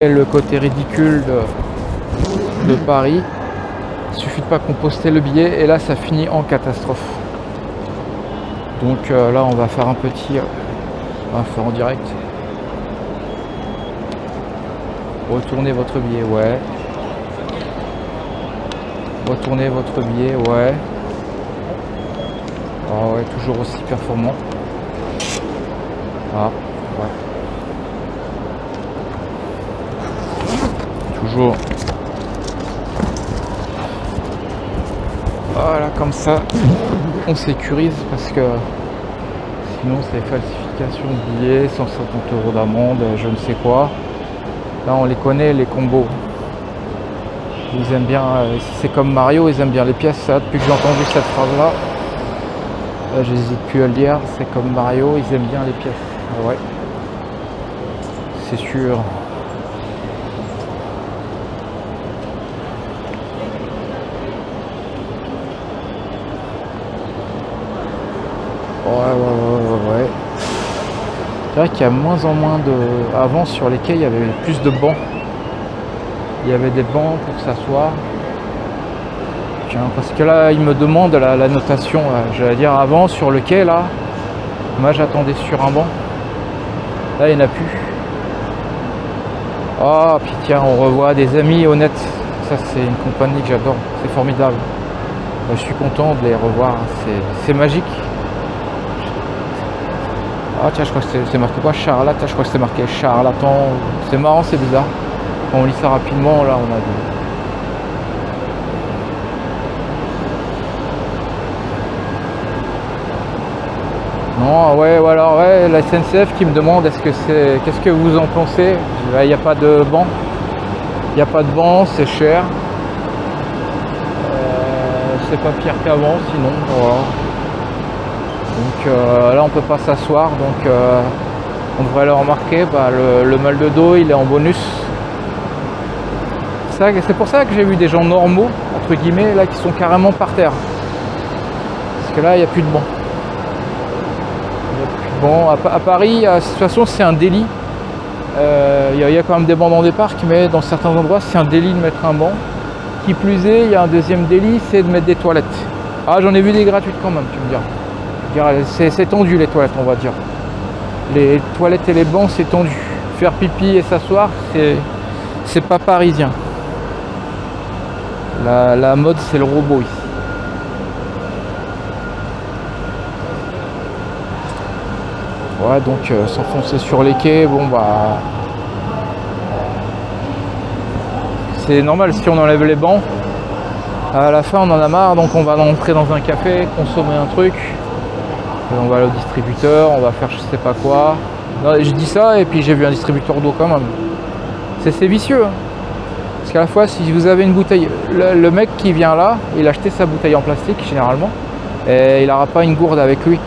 Le côté ridicule de Paris, il suffit de pas composter le billet et là ça finit en catastrophe. Donc là on va faire un petit, on va faire en direct. Retournez votre billet, ouais. Retournez votre billet, ouais. Ah ouais, toujours aussi performant. Ah ouais. Toujours. Voilà, comme ça on sécurise parce que sinon c'est falsification de billets, 150 € d'amende, je ne sais quoi. Là on les connaît, les combos. Ils aiment bien, c'est comme Mario, ils aiment bien les pièces. Ça, depuis que j'ai entendu cette phrase là, j'hésite plus à le dire, c'est comme Mario, ils aiment bien les pièces. Ah ouais, c'est sûr. Ouais. C'est vrai qu'il y a moins en moins de... Avant sur les quais il y avait plus de bancs. Il y avait des bancs pour s'asseoir. Tiens, parce que là il me demande la notation. J'allais dire avant sur le quai là, moi j'attendais sur un banc. Là il n'y en a plus. Ah puis tiens, on revoit des amis honnêtes. Ça c'est une compagnie que j'adore. C'est formidable. Je suis content de les revoir. C'est magique. Ah tiens, je crois que c'est marqué quoi, charlatan, je crois que c'est marqué charlatan. C'est marrant, c'est bizarre. Quand on lit ça rapidement, là on a des... Non, ouais, alors ouais, la SNCF qui me demande qu'est-ce que vous en pensez. Il n'y a pas de banc. Il n'y a pas de banc, c'est cher. C'est pas pire qu'avant, sinon, voilà. Donc là on peut pas s'asseoir, donc on devrait le remarquer, le mal de dos il est en bonus. C'est pour ça que j'ai vu des gens normaux, entre guillemets, là qui sont carrément par terre. Parce que là il n'y a plus de banc. Bon, à Paris, de toute façon c'est un délit. Il y a quand même des bancs dans des parcs, mais dans certains endroits c'est un délit de mettre un banc. Qui plus est, il y a un deuxième délit, c'est de mettre des toilettes. Ah, j'en ai vu des gratuites quand même, tu me diras. C'est tendu les toilettes, on va dire. Les toilettes et les bancs, c'est tendu. Faire pipi et s'asseoir, c'est pas parisien. La mode, c'est le robot ici. Ouais, donc s'enfoncer sur les quais, bon bah... C'est normal si on enlève les bancs. À la fin, on en a marre, donc on va entrer dans un café, consommer un truc. On va aller au distributeur, on va faire je sais pas quoi. Non, je dis ça et puis j'ai vu un distributeur d'eau quand même. C'est vicieux. Hein. Parce qu'à la fois, si vous avez une bouteille, le mec qui vient là, il a acheté sa bouteille en plastique généralement. Et il n'aura pas une gourde avec lui.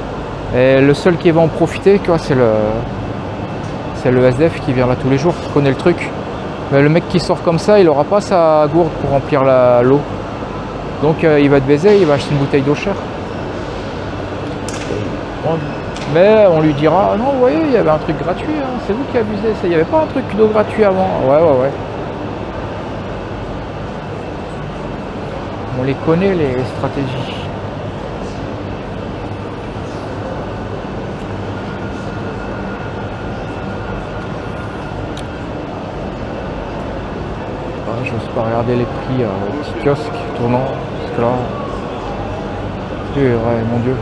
Et le seul qui va en profiter, c'est le SDF qui vient là tous les jours, qui connaît le truc. Mais le mec qui sort comme ça, il n'aura pas sa gourde pour remplir l'eau. Donc il va te baiser, il va acheter une bouteille d'eau chère. Mais on lui dira, non, vous voyez, il y avait un truc gratuit, hein, c'est vous qui abusez, il n'y avait pas un truc d'eau gratuit avant. Ouais. On les connaît, les stratégies. Je n'ose pas regarder les prix au petit kiosque tournant, parce que là... Ouais, mon Dieu.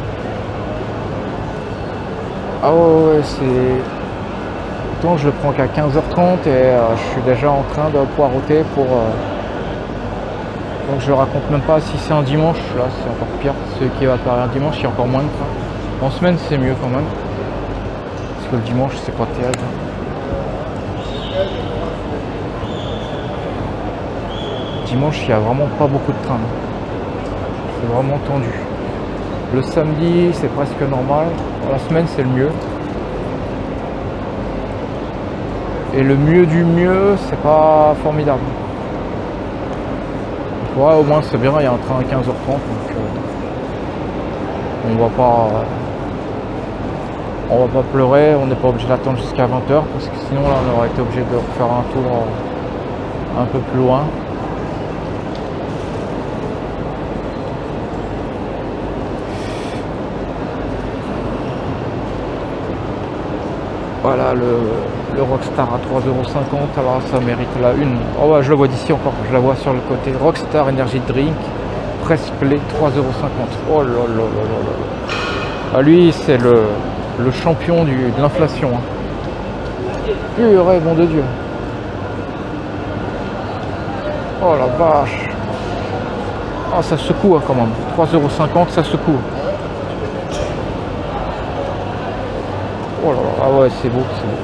Ah ouais, c'est... Pourtant je le prends qu'à 15h30 et je suis déjà en train de poireauter pour... Donc je raconte même pas si c'est un dimanche, là c'est encore pire. Celui qui va apparaître un dimanche, il y a encore moins de train. En semaine c'est mieux quand même. Parce que le dimanche c'est pas terrible. Dimanche il y a vraiment pas beaucoup de trains. C'est vraiment tendu. Le samedi c'est presque normal. Dans la semaine c'est le mieux. Et le mieux du mieux c'est pas formidable. Ouais, au moins c'est bien, il y a un train à 15h30 donc on va pas On va pas pleurer, on n'est pas obligé d'attendre jusqu'à 20h parce que sinon là on aurait été obligé de refaire un tour un peu plus loin. Voilà le Rockstar à 3,50 €, alors ça mérite la une. Oh ouais, je le vois d'ici encore, je la vois sur le côté. Rockstar Energy Drink, Press Play 3,50 €. Oh là là là là là. Ah, lui c'est le champion de l'inflation. Hein. Purée, bon de Dieu. Oh la vache. Ah, ça secoue hein, quand même. 3,50 €, ça secoue. Oh là là, ah ouais, c'est beau, c'est beau.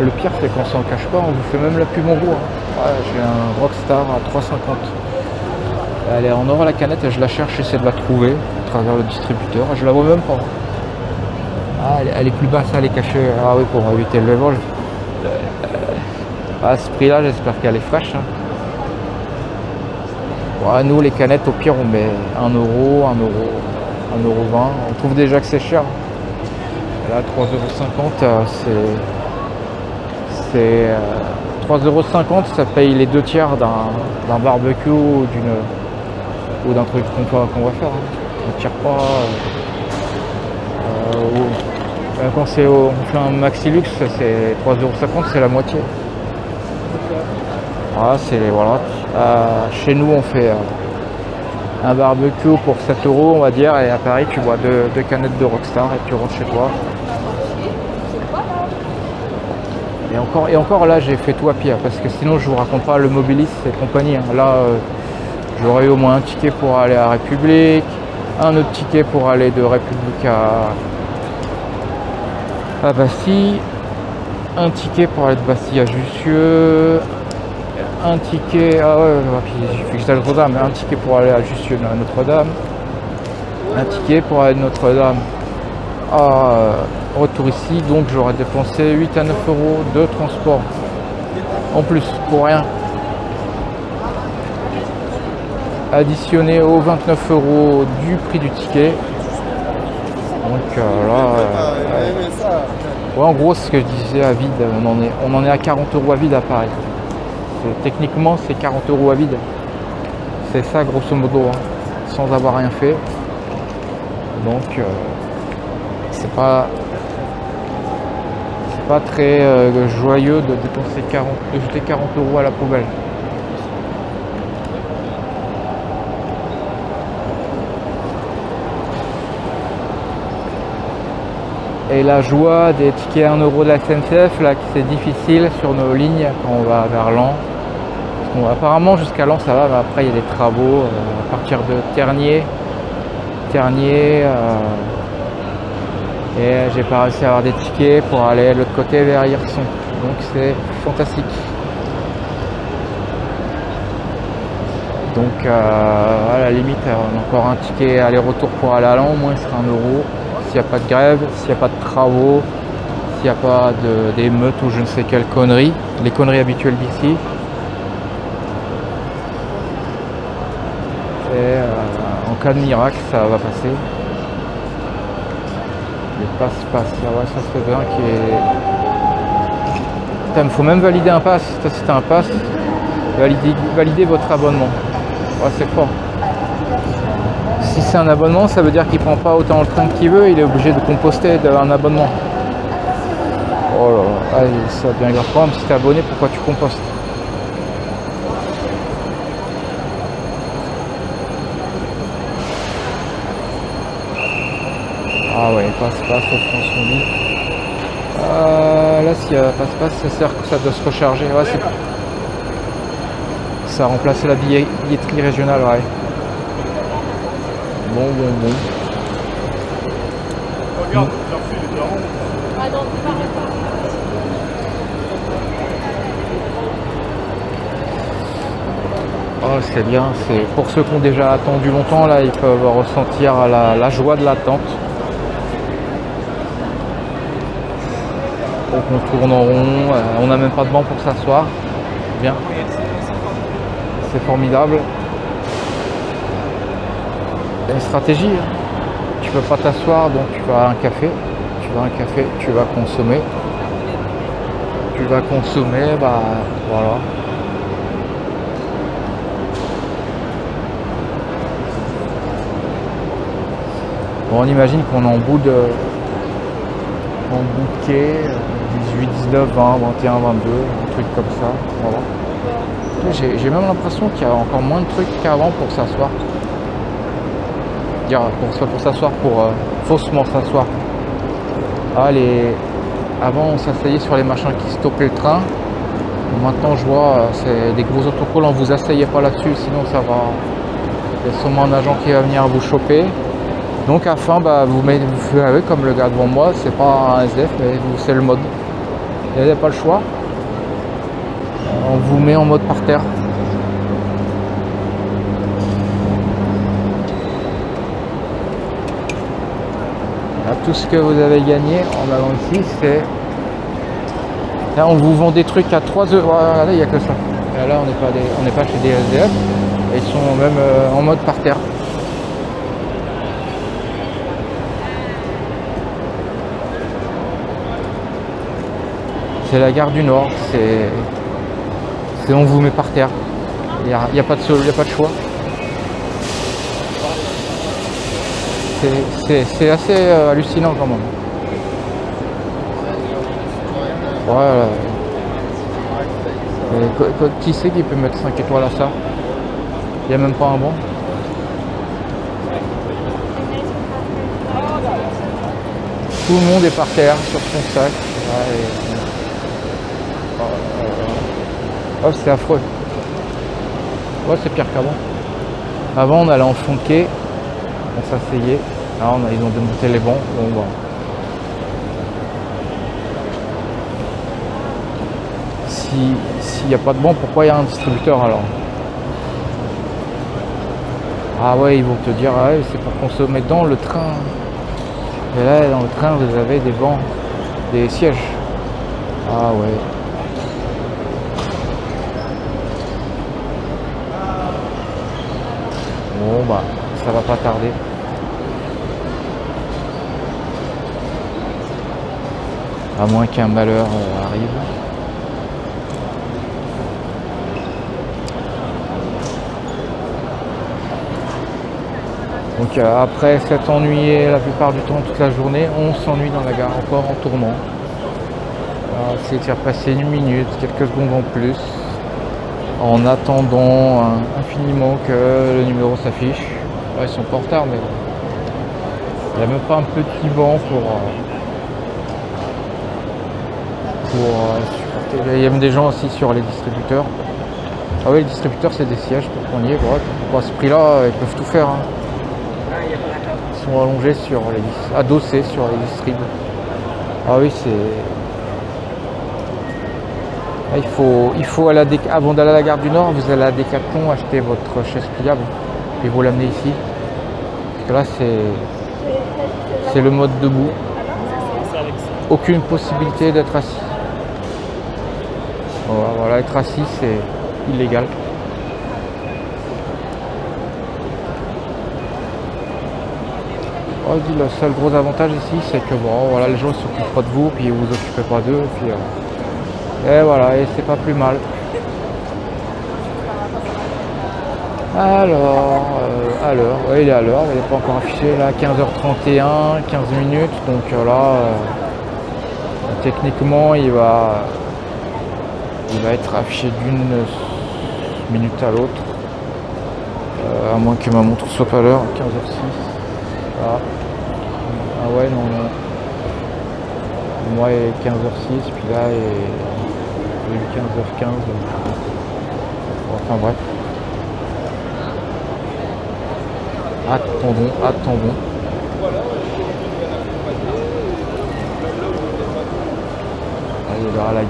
Le pire, c'est qu'on s'en cache pas, on vous fait même la pub en gros. Hein. Ouais, j'ai un Rockstar à 3,50 €. Elle est en or la canette et je la cherche, j'essaie de la trouver à travers le distributeur. Je la vois même pas. Ah, elle est plus basse, elle est cachée. Ah oui, pour éviter le vol. À ce prix-là, j'espère qu'elle est fraîche. Hein. Ouais, nous, les canettes, au pire, on met 1 €, 1 €, 1,20 €. On trouve déjà que c'est cher. Là, 3,50 €, c'est 3,50 €, ça paye les 2/3 d'un barbecue ou d'un truc qu'on va faire. Hein. On tire pas. Quand on fait un maxi luxe, c'est 3,50 €, c'est la moitié. Voilà. Chez nous, on fait un barbecue pour 7 € on va dire, et à Paris, tu bois deux canettes de Rockstar et tu rentres chez toi. Et encore là, j'ai fait tout à pied, parce que sinon, je vous raconte pas le Mobilis et compagnie. Hein. Là, j'aurais eu au moins un ticket pour aller à République, un autre ticket pour aller de République à Bastille, un ticket pour aller de Bastille à Jussieu, un ticket, puis j'ai fait Notre-Dame, un ticket pour aller à Jussieu à Notre-Dame, un ticket pour aller de Notre-Dame à retour ici, donc j'aurais dépensé 8 à 9 € de transport en plus pour rien, additionné aux 29 € du prix du ticket. Donc ouais, en gros, c'est ce que je disais à vide, on en est à 40 € à vide à Paris. Techniquement, c'est 40 € à vide. C'est ça, grosso modo, hein, sans avoir rien fait. Donc, c'est pas très joyeux de dépenser de jeter 40 € à la poubelle. Et la joie des tickets 1 € de la SNCF, là, c'est difficile sur nos lignes quand on va vers Lens. Bon, apparemment jusqu'à Lens ça va, mais après il y a des travaux à partir de Ternier, et j'ai pas réussi à avoir des tickets pour aller de l'autre côté vers Hirson. Donc c'est fantastique. Donc à la limite, on a encore un ticket aller-retour pour aller à Lens, au moins il sera 1 €. S'il n'y a pas de grève, s'il n'y a pas de travaux, s'il n'y a pas d'émeutes ou je ne sais quelle connerie, les conneries habituelles d'ici. Et en cas de miracle, ça va passer. Les passe-passe, ouais, ça serait bien qu'il y ait... Putain, il faut même valider un pass. Si c'est un pass, validez votre abonnement. Ouais, c'est fort. Si c'est un abonnement, ça veut dire qu'il prend pas autant le train qu'il veut, il est obligé de composter un abonnement. Oh là là, ça devient grave problème. Si t'es abonné, pourquoi tu compostes? Ah ouais, passe-passe au France Mobile. Là, s'il y a passe-passe, ça sert que ça doit se recharger. Ouais, ça a remplacé la billetterie régionale, ouais. Bon. Regarde, j'ai reçu les darons. Ah non, c'est pas Oh, c'est bien, c'est pour ceux qui ont déjà attendu longtemps, là, ils peuvent ressentir la joie de l'attente. Donc on tourne en rond, on n'a même pas de banc pour s'asseoir. Bien. C'est formidable. C'est une stratégie. Hein. Tu peux pas t'asseoir, donc tu vas à un café. Tu vas à un café, tu vas consommer. Tu vas consommer, bah voilà. Bon, on imagine qu'on est en bout de quai, 18, 19, 20, 21, 22, un truc comme ça. Voilà. J'ai même l'impression qu'il y a encore moins de trucs qu'avant pour s'asseoir. Pour s'asseoir, pour faussement s'asseoir. Ah, avant on s'asseyait sur les machins qui stoppaient le train. Maintenant je vois c'est des gros autocollants, vous asseyez pas là-dessus sinon ça va. Il y a sûrement un agent qui va venir vous choper. Donc à la fin vous faites comme le gars devant moi, c'est pas un SDF mais c'est le mode. Vous n'avez pas le choix. On vous met en mode par terre. Là, tout ce que vous avez gagné en allant ici, c'est... Là, on vous vend des trucs à 3 euros. Regardez, il n'y a que ça. Et là, on n'est pas chez des SDF. Et ils sont même en mode par terre. C'est la gare du Nord. On vous met par terre. Il n'y a pas de choix. C'est assez hallucinant quand même. Voilà. Qui c'est qui peut mettre 5 étoiles à ça? Il n'y a même pas un bon. Tout le monde est par terre sur son sac. Oh, c'est affreux. Ouais, c'est pire qu'avant. Avant, on allait en fond de quai, on s'asseyait. Là, ils ont démonté les bancs. Bon, bah. S'il n'y a pas de banc, pourquoi il y a un distributeur alors? Ah ouais, ils vont te dire, ah ouais, c'est pour consommer dans le train. Et là, dans le train, vous avez des bancs, des sièges. Ah ouais. Bon bah, ça va pas tarder. À moins qu'un malheur arrive. Donc après s'être ennuyé la plupart du temps toute la journée, on s'ennuie dans la gare encore en tournant. Alors, essayer de faire passer 1 minute, quelques secondes en plus, en attendant infiniment que le numéro s'affiche. Ouais, ils sont pas en retard, mais il n'y a même pas un petit banc pour supporter. Il y a même des gens assis sur les distributeurs. Ah oui, les distributeurs c'est des sièges pour qu'on y est. Pour ce prix-là, ils peuvent tout faire. Hein. Ils sont allongés adossés sur les distribs. Ah oui, c'est... Il faut avant d'aller à la gare du Nord, vous allez à Decathlon acheter votre chaise pliable et vous l'amenez ici. Parce que là, c'est le mode debout. Aucune possibilité d'être assis. Voilà, être assis, c'est illégal. Oh, le seul gros avantage ici, c'est que bon, voilà, les gens ne s'occupent pas de vous, puis vous vous occupez pas d'eux, puis et voilà, et c'est pas plus mal. Alors, à l'heure, ouais, il est à l'heure, il n'est pas encore affiché là, 15h31, 15 minutes, donc là, techniquement, il va être affiché d'1 minute à l'autre, à moins que ma montre soit pas à l'heure, 15h06. Ah ouais, non. Moi, il est 15h06, puis là, il est 15h15. Enfin bref. Attendons. Il y aura la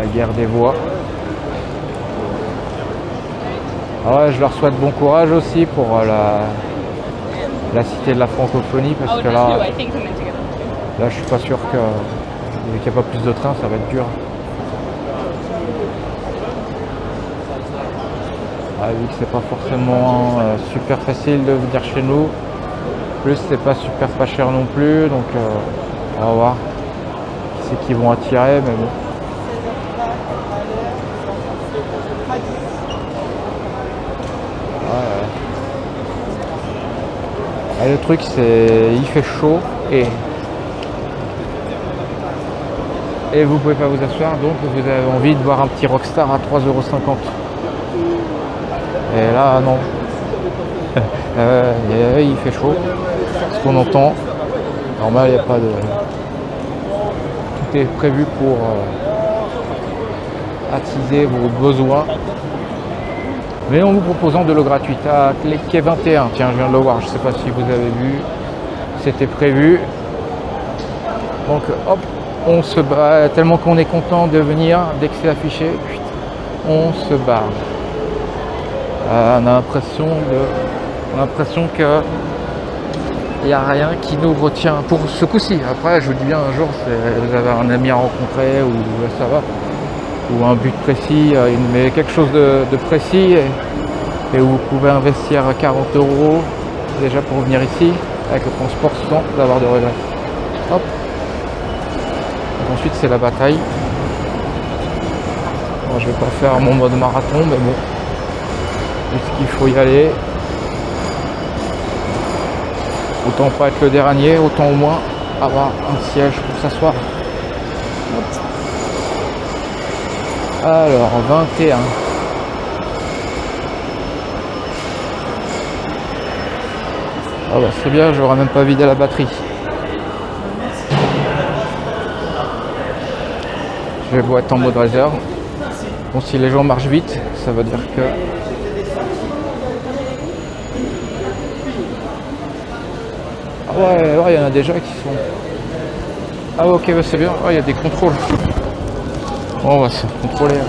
guerre des voix. Ah ouais, je leur souhaite bon courage aussi pour la cité de la francophonie, parce que là je suis pas sûr que vu qu'il n'y a pas plus de trains, ça va être dur. vu que c'est pas forcément super facile de venir chez nous. Plus c'est pas super pas cher non plus, donc on va voir qui c'est qui vont attirer, mais bon. Ouais. Le truc c'est il fait chaud et vous pouvez pas vous asseoir, donc vous avez envie de voir un petit Rockstar à 3,50 €. Et là non. Il fait chaud, ce qu'on entend. Normal, il n'y a pas de. Tout est prévu pour attiser vos besoins. Mais en vous proposant de l'eau gratuite à quai 21. Tiens, je viens de le voir, je ne sais pas si vous avez vu. C'était prévu. Donc hop, on se bat tellement qu'on est content de venir. Dès que c'est affiché, on se barre. On a l'impression que il n'y a rien qui nous retient pour ce coup-ci. Après, je vous dis bien, un jour, vous avez un ami à rencontrer ou ça va, ou un but précis, mais quelque chose de précis et où vous pouvez investir 40 € déjà pour venir ici avec le transport sans avoir de regrets. Hop. Donc ensuite, c'est la bataille. Bon, je vais pas faire mon mode marathon, mais bon, puisqu'il faut y aller. Autant pas être le dernier, autant au moins avoir un siège pour s'asseoir. Alors, 21. Ah bah c'est bien, j'aurais même pas vidé la batterie. Je vais être en mode réserve. Bon, si les gens marchent vite, ça veut dire que... Ouais, il y en a déjà qui sont... Ah ok, bah c'est bien, il y a des contrôles. Bon, on va se contrôler.